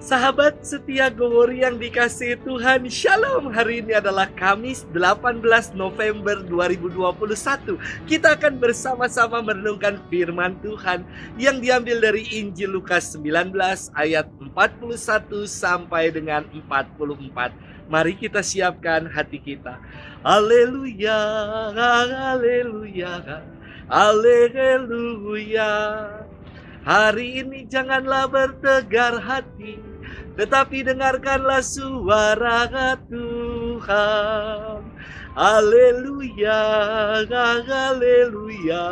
Sahabat setia Gowori yang dikasihi Tuhan, Shalom. Hari ini adalah Kamis 18 November 2021. Kita akan bersama-sama merenungkan firman Tuhan yang diambil dari Injil Lukas 19 ayat 41 sampai dengan 44. Mari kita siapkan hati kita. Haleluya, haleluya, haleluya. Hari ini janganlah bertegar hati, tetapi dengarkanlah suara Tuhan. Haleluya, haleluya,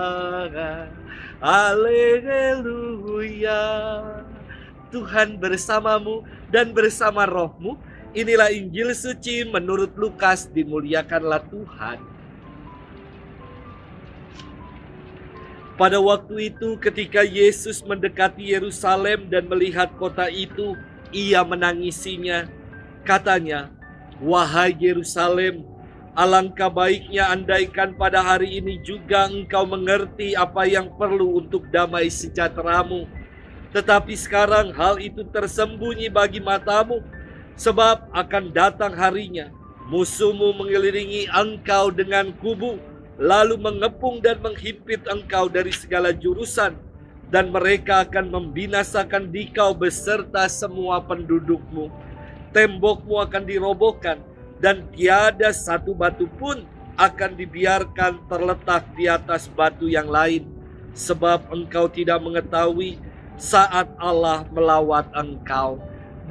haleluya. Tuhan bersamamu dan bersama rohmu. Inilah Injil suci menurut Lukas. Dimuliakanlah Tuhan. Pada waktu itu ketika Yesus mendekati Yerusalem dan melihat kota itu, ia menangisinya. Katanya, "Wahai Yerusalem, alangkah baiknya andaikan pada hari ini juga engkau mengerti apa yang perlu untuk damai sejahteramu. Tetapi sekarang hal itu tersembunyi bagi matamu, sebab akan datang harinya, musuhmu mengelilingi engkau dengan kubu, lalu mengepung dan menghimpit engkau dari segala jurusan, dan mereka akan membinasakan dikau beserta semua pendudukmu. Tembokmu akan dirobohkan, dan tiada satu batu pun akan dibiarkan terletak di atas batu yang lain, sebab engkau tidak mengetahui saat Allah melawat engkau."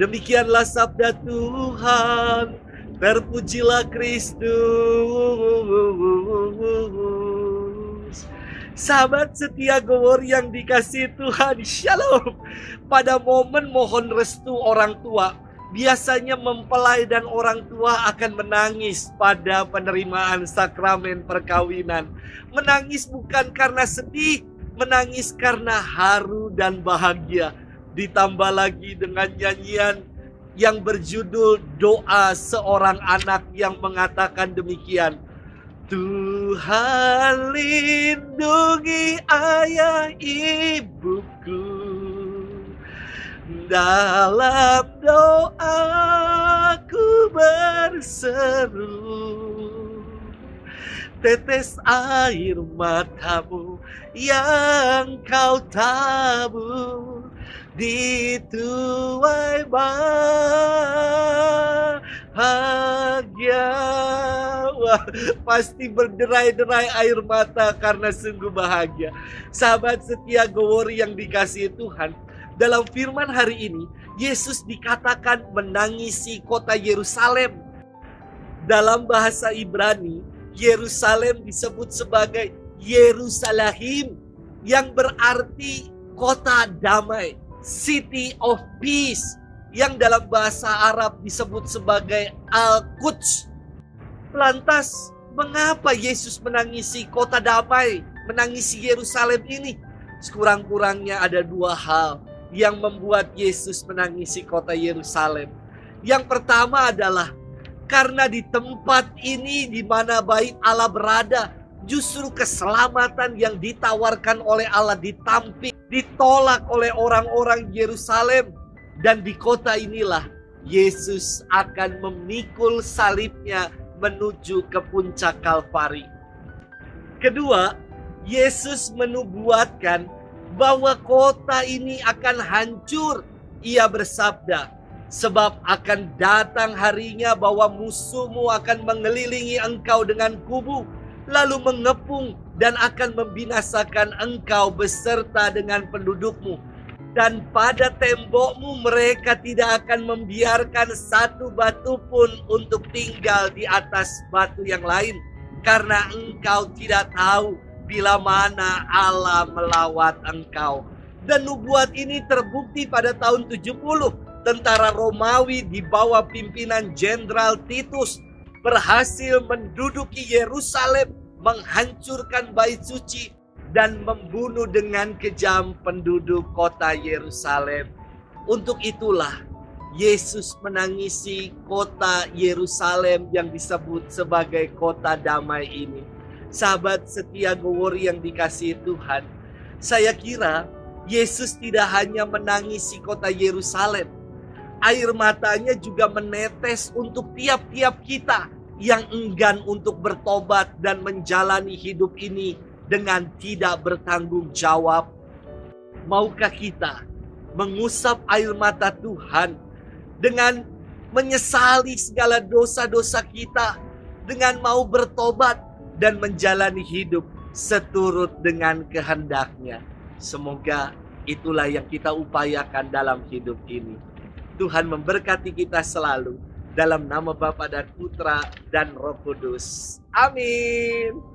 Demikianlah sabda Tuhan. Terpujilah Kristus. Sahabat setia Gowori yang dikasihi Tuhan, Shalom. Pada momen mohon restu orang tua, biasanya mempelai dan orang tua akan menangis pada penerimaan sakramen perkawinan. Menangis bukan karena sedih, menangis karena haru dan bahagia. Ditambah lagi dengan nyanyian yang berjudul doa seorang anak yang mengatakan demikian. Tuhan lindungi ayah ibuku, dalam doaku berseru, tetes air matamu yang kau tabur di tuai bahagia. Wah, pasti berderai-derai air mata karena sungguh bahagia. Sahabat setia Gowori yang dikasihi Tuhan, dalam firman hari ini, Yesus dikatakan menangisi kota Yerusalem. Dalam bahasa Ibrani, Yerusalem disebut sebagai Yerusalem, yang berarti kota damai. City of Peace, yang dalam bahasa Arab disebut sebagai Al-Quds. Lantas, mengapa Yesus menangisi kota damai, menangisi Yerusalem ini? Sekurang-kurangnya ada dua hal yang membuat Yesus menangisi kota Yerusalem. Yang pertama adalah karena di tempat ini di mana bait Allah berada, justru keselamatan yang ditawarkan oleh Allah ditampik, ditolak oleh orang-orang Yerusalem. Dan di kota inilah Yesus akan memikul salibnya menuju ke puncak Kalvari. Kedua, Yesus menubuatkan bahwa kota ini akan hancur. Ia bersabda, "Sebab akan datang harinya bahwa musuhmu akan mengelilingi engkau dengan kubu, lalu mengepung dan akan membinasakan engkau beserta dengan pendudukmu. Dan pada tembokmu mereka tidak akan membiarkan satu batu pun untuk tinggal di atas batu yang lain, karena engkau tidak tahu bila mana Allah melawat engkau." Dan nubuat ini terbukti pada tahun 70. Tentara Romawi di bawah pimpinan Jenderal Titus berhasil menduduki Yerusalem, menghancurkan bait suci, dan membunuh dengan kejam penduduk kota Yerusalem. Untuk itulah Yesus menangisi kota Yerusalem yang disebut sebagai kota damai ini. Sahabat setia Gowori yang dikasihi Tuhan, saya kira Yesus tidak hanya menangisi kota Yerusalem, air matanya juga menetes untuk tiap-tiap kita yang enggan untuk bertobat dan menjalani hidup ini dengan tidak bertanggung jawab. Maukah kita mengusap air mata Tuhan dengan menyesali segala dosa-dosa kita, dengan mau bertobat dan menjalani hidup seturut dengan kehendak-Nya? Semoga itulah yang kita upayakan dalam hidup ini. Tuhan memberkati kita selalu. Dalam nama Bapa dan Putra dan Roh Kudus. Amin.